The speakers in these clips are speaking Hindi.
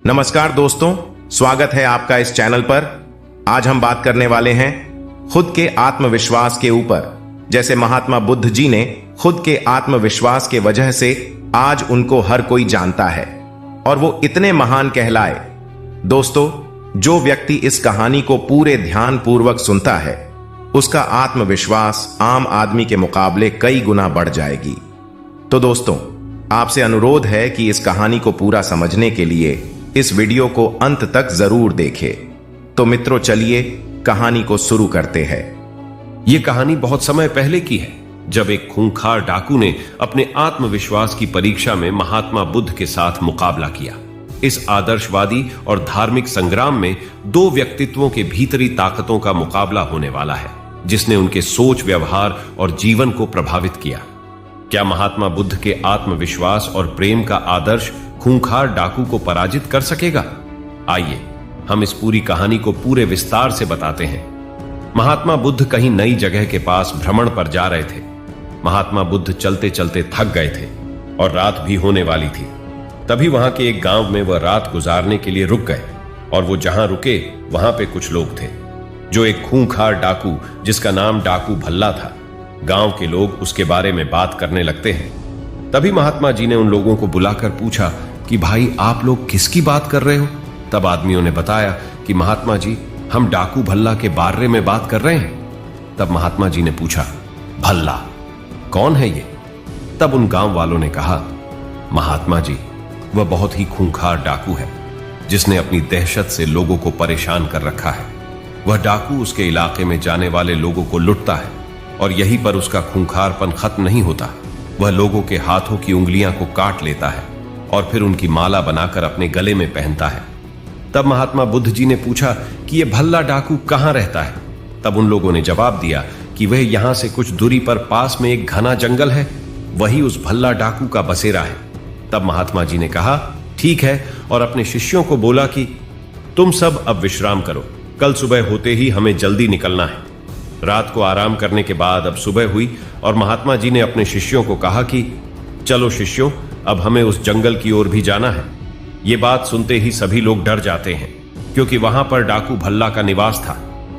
नमस्कार दोस्तों, स्वागत है आपका इस चैनल पर। आज हम बात करने वाले हैं खुद के आत्मविश्वास के ऊपर। जैसे महात्मा बुद्ध जी ने खुद के आत्मविश्वास के वजह से आज उनको हर कोई जानता है और वो इतने महान कहलाए। दोस्तों, जो व्यक्ति इस कहानी को पूरे ध्यान पूर्वक सुनता है उसका आत्मविश्वास आम आदमी के मुकाबले कई गुना बढ़ जाएगी। तो दोस्तों, आपसे अनुरोध है कि इस कहानी को पूरा समझने के लिए इस वीडियो को अंत तक जरूर देखें। तो मित्रों, चलिए कहानी को शुरू करते हैं। यह कहानी बहुत समय पहले की है, जब एक खूंखार डाकू ने अपने आत्मविश्वास की परीक्षा में महात्मा बुद्ध के साथ मुकाबला किया। इस आदर्शवादी और धार्मिक संग्राम में दो व्यक्तित्वों के भीतरी ताकतों का मुकाबला होने वाला है, जिसने उनके सोच, व्यवहार और जीवन को प्रभावित किया। क्या महात्मा बुद्ध के आत्मविश्वास और प्रेम का आदर्श खूंखार डाकू को पराजित कर सकेगा? आइए हम इस पूरी कहानी को पूरे विस्तार से बताते हैं। महात्मा बुद्ध कहीं नई जगह के पास भ्रमण पर जा रहे थे। महात्मा बुद्ध चलते चलते थक गए थे और रात भी होने वाली थी। तभी वहां के एक गांव में वह रात गुजारने के लिए रुक गए और वो जहां रुके वहां पे कुछ लोग थे, जो एक खूंखार डाकू जिसका नाम डाकू भल्ला था। गांव के लोग उसके बारे में बात करने लगते हैं। तभी महात्मा जी ने उन लोगों को बुलाकर पूछा कि भाई, आप लोग किसकी बात कर रहे हो? तब आदमियों ने बताया कि महात्मा जी, हम डाकू भल्ला के बारे में बात कर रहे हैं। तब महात्मा जी ने पूछा, भल्ला कौन है ये? तब उन गांव वालों ने कहा, महात्मा जी, वह बहुत ही खूंखार डाकू है जिसने अपनी दहशत से लोगों को परेशान कर रखा है। वह डाकू उसके इलाके में जाने वाले लोगों को लुटता है और यहीं पर उसका खूंखारपन खत्म नहीं होता। वह लोगों के हाथों की उंगलियां को काट लेता है और फिर उनकी माला बनाकर अपने गले में पहनता है। तब महात्मा बुद्ध जी ने पूछा कि यह भल्ला डाकू कहां रहता है? तब उन लोगों ने जवाब दिया कि वह यहां से कुछ दूरी पर पास में एक घना जंगल है, वही उस भल्ला डाकू का बसेरा है। तब महात्मा जी ने कहा, ठीक है, और अपने शिष्यों को बोला कि तुम सब अब विश्राम करो, कल सुबह होते ही हमें जल्दी निकलना है। रात को आराम करने के बाद अब सुबह हुई और महात्मा जी ने अपने शिष्यों को कहा कि चलो शिष्यों, अब हमें उस जंगल की ओर भी जाना है। ये बात सुनते ही सभी लोग डर जाते हैं, क्योंकि वहां पर डाकू भल्ला का निवास था।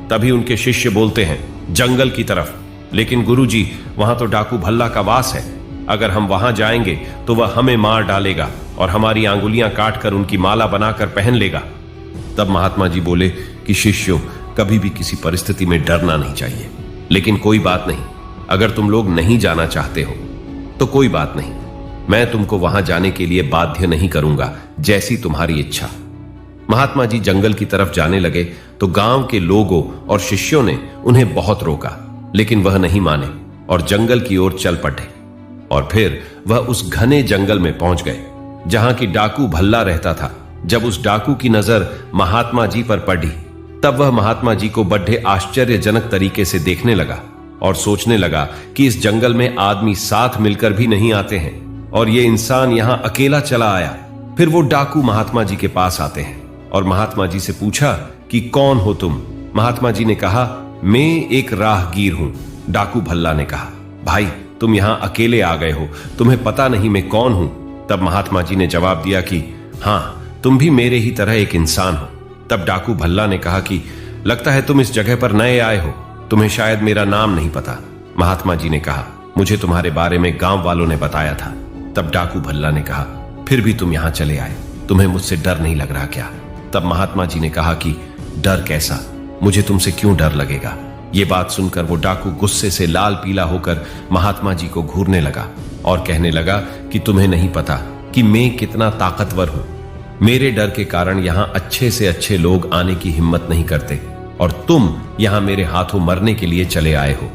तभी उनके शिष्य बोलते हैं, जंगल की तरफ। लेकिन गुरुजी, वहां तो डाकू भल्ला का वास है। अगर हम वहां जाएंगे तो वह हमें मार डालेगा और हमारी आंगुलियां काटकर उनकी माला बनाकर पहन लेगा। तब महात्मा जी बोले कि शिष्यों, कभी भी किसी परिस्थिति में डरना नहीं चाहिए। लेकिन कोई बात नहीं, अगर तुम लोग नहीं जाना चाहते हो तो कोई बात नहीं, मैं तुमको वहां जाने के लिए बाध्य नहीं करूंगा, जैसी तुम्हारी इच्छा। महात्मा जी जंगल की तरफ जाने लगे तो गांव के लोगों और शिष्यों ने उन्हें बहुत रोका, लेकिन वह नहीं माने और जंगल की ओर चल पड़े। और फिर वह उस घने जंगल में पहुंच गए जहां की डाकू भल्ला रहता था। जब उस डाकू की नजर महात्मा जी पर पड़ी, तब वह महात्मा जी को बड़े आश्चर्यजनक तरीके से देखने लगा और सोचने लगा कि इस जंगल में आदमी साथ मिलकर भी नहीं आते हैं और ये इंसान यहां अकेला चला आया। फिर वो डाकू महात्मा जी के पास आते हैं और महात्मा जी से पूछा कि कौन हो तुम? महात्मा जी ने कहा, मैं एक राहगीर हूं। डाकू भल्ला ने कहा, भाई, तुम यहां अकेले आ गए हो, तुम्हें पता नहीं मैं कौन हूं? तब महात्मा जी ने जवाब दिया कि हां, तुम भी मेरे ही तरह एक इंसान हो। तब डाकू भल्ला ने कहा कि लगता है तुम इस जगह पर नए आए हो, तुम्हें शायद मेरा नाम नहीं पता। महात्मा जी ने कहा, मुझे तुम्हारे बारे में गांव वालों ने बताया था। तब डाकू भल्ला ने कहा, फिर भी तुम यहां चले आए, तुम्हें मुझसे डर नहीं लग रहा क्या? तब महात्मा जी ने कहा कि डर कैसा, मुझे तुमसे क्यों डर लगेगा? ये बात सुनकर वो डाकू गुस्से से लाल पीला होकर महात्मा जी को घूरने लगा और कहने लगा कि तुम्हें नहीं पता कि मैं कितना ताकतवर हूं। मेरे डर के कारण यहां अच्छे से अच्छे लोग आने की हिम्मत नहीं करते और तुम यहां मेरे हाथों मरने के लिए चले आए हो।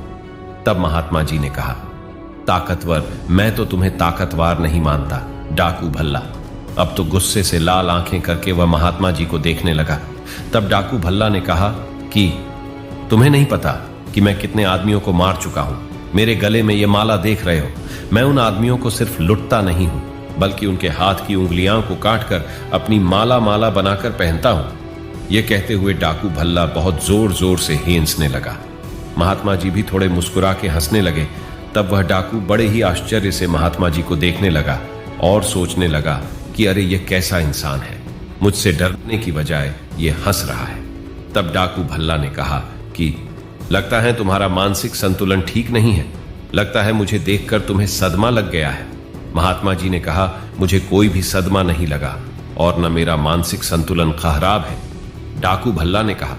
तब महात्मा जी ने कहा, ताकतवर, मैं तो तुम्हें ताकतवर नहीं मानता, डाकू भल्ला। अब तो गुस्से से लाल आंखें करके वह महात्मा जी को देखने लगा। तब डाकू भल्ला ने कहा कि तुम्हें नहीं पता कि मैं कितने आदमियों को मार चुका हूं। मेरे गले में ये माला देख रहे हो, मैं उन आदमियों को सिर्फ लुटता नहीं हूं, बल्कि उनके हाथ की उंगलियां को काटकर अपनी माला माला बनाकर पहनता हूं। यह कहते हुए डाकू भल्ला बहुत जोर जोर से हेंसने लगा। महात्मा जी भी थोड़े मुस्कुरा के हंसने लगे। तब वह डाकू बड़े ही आश्चर्य से महात्मा जी को देखने लगा और सोचने लगा कि अरे, यह कैसा इंसान है मुझसे डरने की बजाय ये हंस रहा है। तब डाकू भल्ला ने कहा कि लगता है तुम्हारा मानसिक संतुलन ठीक नहीं है। लगता है मुझे देखकर तुम्हें सदमा लग गया है। महात्मा जी ने कहा, मुझे कोई भी सदमा नहीं लगा और न मेरा मानसिक संतुलन खराब है। डाकू भल्ला ने कहा,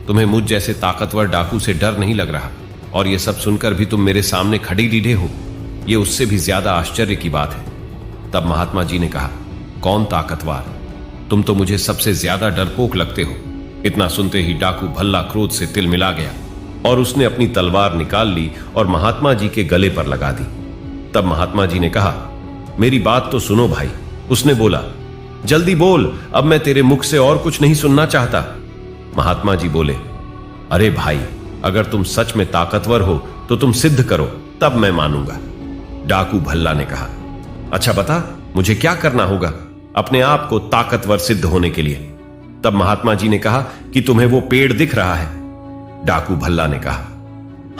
तुम्हें मुझ जैसे ताकतवर डाकू से डर नहीं लग रहा, और यह सब सुनकर भी तुम मेरे सामने खड़े लीढ़े हो। यह उससे भी ज्यादा आश्चर्य की बात है। तब महात्मा जी ने कहा, कौन ताकतवर? तुम तो मुझे सबसे ज्यादा डरपोक लगते हो। इतना सुनते ही डाकू भल्ला क्रोध से तिलमिला गया और उसने अपनी तलवार निकाल ली और महात्मा जी के गले पर लगा दी। तब महात्मा जी ने कहा, मेरी बात तो सुनो भाई। उसने बोला, जल्दी बोल, अब मैं तेरे मुख से और कुछ नहीं सुनना चाहता। महात्मा जी बोले, अरे भाई, अगर तुम सच में ताकतवर हो तो तुम सिद्ध करो, तब मैं मानूंगा। डाकू भल्ला ने कहा, अच्छा बता, मुझे क्या करना होगा अपने आप को ताकतवर सिद्ध होने के लिए? तब महात्मा जी ने कहा कि तुम्हें वो पेड़ दिख रहा है? डाकू भल्ला ने कहा,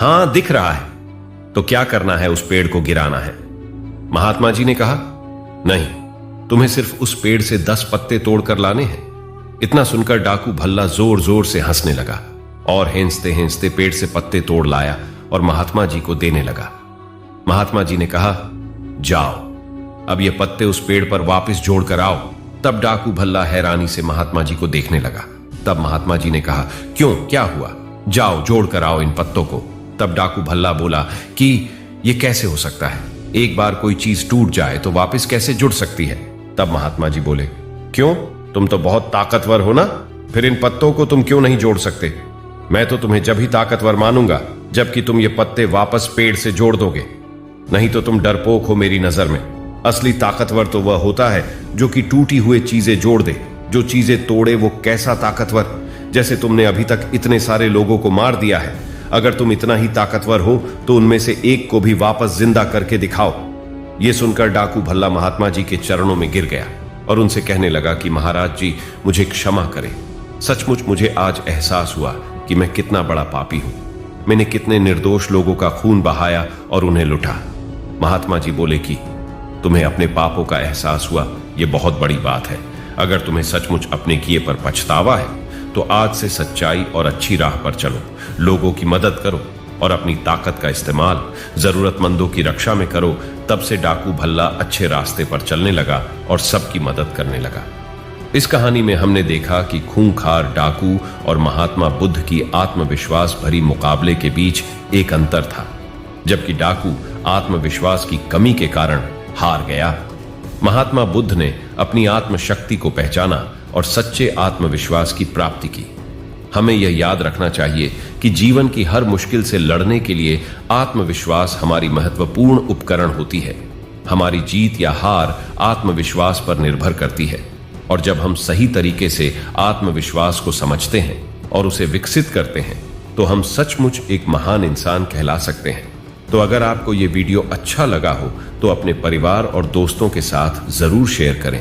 हां दिख रहा है। तो क्या करना है? उस पेड़ को गिराना है। महात्मा जी ने कहा, नहीं, तुम्हें सिर्फ उस पेड़ से 10 पत्ते तोड़कर लाने हैं। इतना सुनकर डाकू भल्ला जोर जोर से हंसने लगा और हेंसते हेंसते पेड़ से पत्ते तोड़ लाया और महात्मा जी को देने लगा। महात्मा जी ने कहा, जाओ, अब ये पत्ते उस पेड़ पर वापस जोड़कर आओ। तब डाकू भल्ला हैरानी से महात्मा जी को देखने लगा। तब महात्मा जी ने कहा, क्यों, क्या हुआ? जाओ, जोड़कर आओ इन पत्तों को। तब डाकू भल्ला बोला कि यह कैसे हो सकता है? एक बार कोई चीज टूट जाए तो वापस कैसे जुड़ सकती है? तब महात्मा जी बोले, क्यों, तुम तो बहुत ताकतवर हो ना, फिर इन पत्तों को तुम क्यों नहीं जोड़ सकते? मैं तो तुम्हें जब ही ताकतवर मानूंगा जबकि तुम ये पत्ते वापस पेड़ से जोड़ दोगे, नहीं तो तुम डरपोक हो मेरी नजर में। असली ताकतवर तो वह होता है जो कि टूटी हुई चीजें जोड़ दे, जो चीजें तोड़े वो कैसा ताकतवर? जैसे तुमने अभी तक इतने सारे लोगों को मार दिया है, अगर तुम इतना ही ताकतवर हो तो उनमें से एक को भी वापस जिंदा करके दिखाओ। यह सुनकर डाकू भल्ला महात्मा जी के चरणों में गिर गया और उनसे कहने लगा कि महाराज जी, मुझे क्षमा करें। सचमुच मुझे आज एहसास हुआ कि मैं कितना बड़ा पापी हूं। मैंने कितने निर्दोष लोगों का खून बहाया और उन्हें लुटा। महात्मा जी बोले कि तुम्हें अपने पापों का एहसास हुआ, यह बहुत बड़ी बात है। अगर तुम्हें सचमुच अपने किए पर पछतावा है तो आज से सच्चाई और अच्छी राह पर चलो, लोगों की मदद करो और अपनी ताकत का इस्तेमाल जरूरतमंदों की रक्षा में करो। तब से डाकू भल्ला अच्छे रास्ते पर चलने लगा और सबकी मदद करने लगा। इस कहानी में हमने देखा कि खूंखार डाकू और महात्मा बुद्ध की आत्मविश्वास भरी मुकाबले के बीच एक अंतर था, जबकि डाकू आत्मविश्वास की कमी के कारण हार गया। महात्मा बुद्ध ने अपनी आत्मशक्ति को पहचाना और सच्चे आत्मविश्वास की प्राप्ति की। हमें यह याद रखना चाहिए कि जीवन की हर मुश्किल से लड़ने के लिए आत्मविश्वास हमारी महत्वपूर्ण उपकरण होती है। हमारी जीत या हार आत्मविश्वास पर निर्भर करती है, और जब हम सही तरीके से आत्मविश्वास को समझते हैं और उसे विकसित करते हैं तो हम सचमुच एक महान इंसान कहला सकते हैं। तो अगर आपको यह वीडियो अच्छा लगा हो तो अपने परिवार और दोस्तों के साथ जरूर शेयर करें।